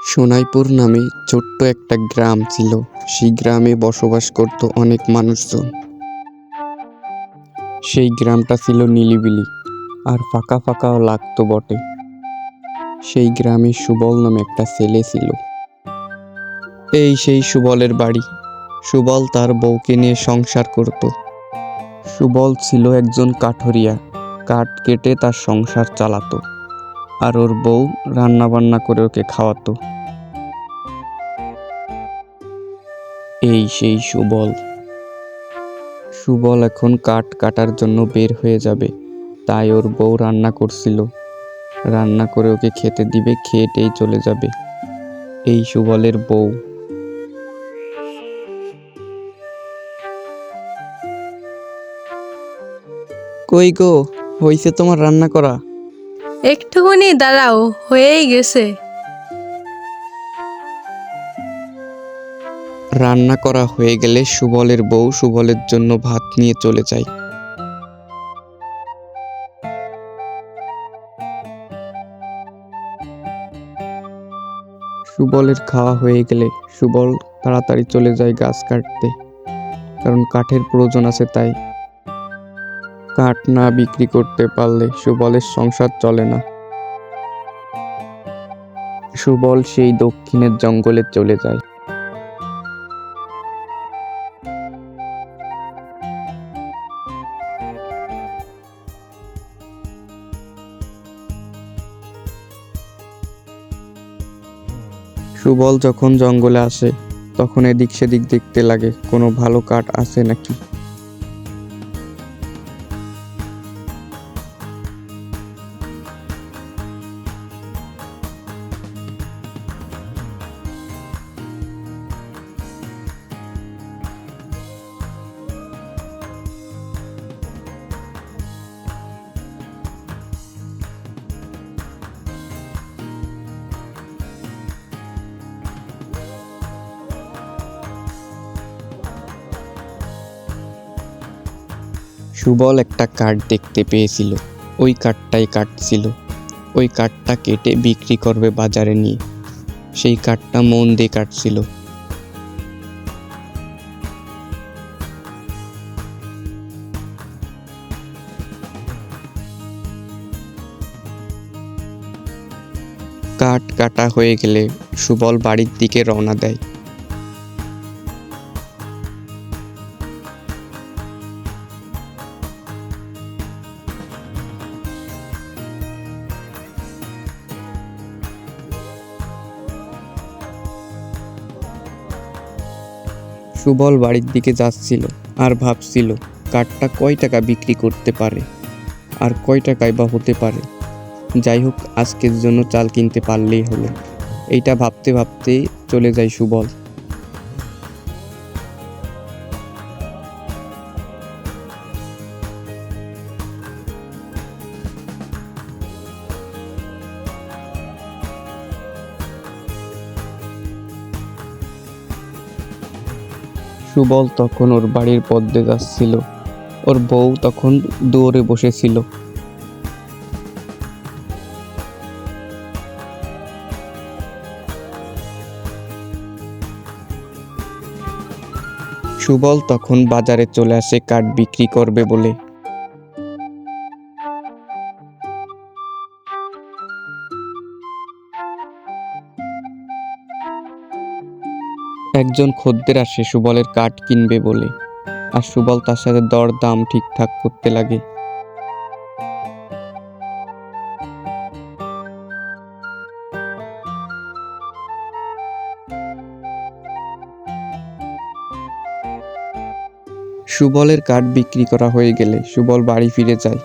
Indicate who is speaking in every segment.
Speaker 1: সোনাইপুর নামে ছোট্ট একটা গ্রাম ছিল। সেই গ্রামে বসবাস করত অনেক মানুষজন। সেই গ্রামটা ছিল নিলিবিলি আর ফাঁকা ফাঁকাও লাগতো বটে। সেই গ্রামে সুবল নামে একটা ছেলে ছিল। এই সেই সুবলের বাড়ি। সুবল তার বউকে নিয়ে সংসার করত। সুবল ছিল একজন কাঠুরিয়া, কাঠ কেটে তার সংসার চালাতো, আর ওর বউ রান্না বান্না করে ওকে খাওয়াতো। এই সেই সুবল। সুবল এখন কাঠ কাটার জন্য বের হয়ে যাবে, তাই ওর বউ রান্না করছিল। রান্না করে ওকে খেতে দিবে, খেয়েটেই চলে যাবে। এই সুবলের বউ। কই গো, হইছে তোমার রান্না করা?
Speaker 2: একটুখানি দাঁড়াও, হয়েই গেছে।
Speaker 1: রান্না করা হয়ে গেলে সুবলের বউ সুবলের জন্য ভাত নিয়ে চলে যায়। সুবলের খাওয়া হয়ে গেলে সুবল তাড়াতাড়ি চলে যায় গাছ কাটতে, কারণ কাঠের প্রয়োজন আছে তাই। কাঠ না বিক্রি করতে পারলে সুবলের সংসার চলে না। সুবল সেই দক্ষিণের জঙ্গলে চলে যায়। সুবল যখন জঙ্গলে আসে তখন এদিক সেদিক দেখতে লাগে কোনো ভালো কাঠ আছে নাকি। সুবল একটা কাঠ দেখতে পেয়েছিল, ওই কাঠটাই কাটছিল। ওই কাঠটা কেটে বিক্রি করবে বাজারে নিয়ে। সেই কাঠটা মন দিয়ে কাটছিল। কাঠ কাটা হয়ে গেলে সুবল বাড়ির দিকে রওনা দেয়। সুবল বাড়ির দিকে যাচ্ছিল আর ভাবছিল কাঠটা কয় টাকা বিক্রি করতে পারে, আর কয় টাকায় বা হতে পারে। যাই হোক, আজকের জন্য চাল কিনতে পারলেই হলো। এইটা ভাবতে ভাবতে চলে যায় সুবল। সুবল তখন ওর বাড়ির পথ দিয়ে যাচ্ছিল। ওর বউ তখন দৌড়ে বসেছিল। সুবল তখন বাজারে চলে আসে কাঠ বিক্রি করবে বলে। একজন খদ্দের আসে সুবলের কাঠ কিনবে বলে, আর সুবল তার সাথে দর দাম ঠিকঠাক করতে লাগে। সুবলের কাঠ বিক্রি করা হয়ে গেলে সুবল বাড়ি ফিরে যায়।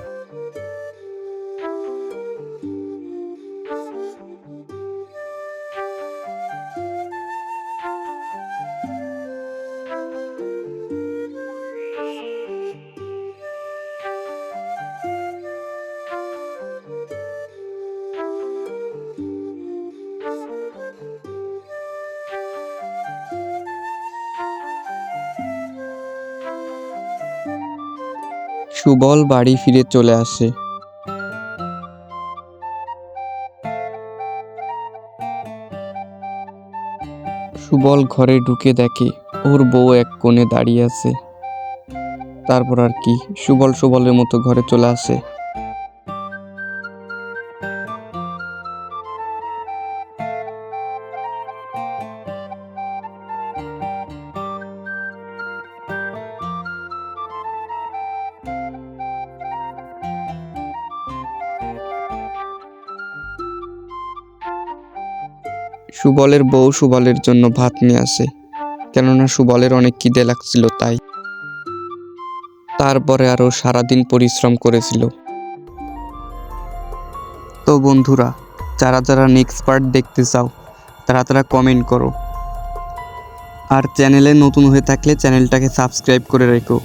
Speaker 1: সুবল বাড়ি ফিরে চলে আসে। সুবল ঘরে ঢুকে দেখে ওর বউ এক কোণে দাঁড়িয়ে আছে। তারপর আর কি, সুবলের মতো ঘরে চলে আসে। সুবলের বউ সুবলের জন্য ভাত নিয়ে আসে, কেননা সুবলের অনেক খিদে লাগছিল তাই। তারপরে আরও সারাদিন পরিশ্রম করেছিল। তো বন্ধুরা, যারা যারা নেক্সট পার্ট দেখতে চাও তারা কমেন্ট করো। আর চ্যানেলে নতুন হয়ে থাকলে চ্যানেলটাকে সাবস্ক্রাইব করে রেখো।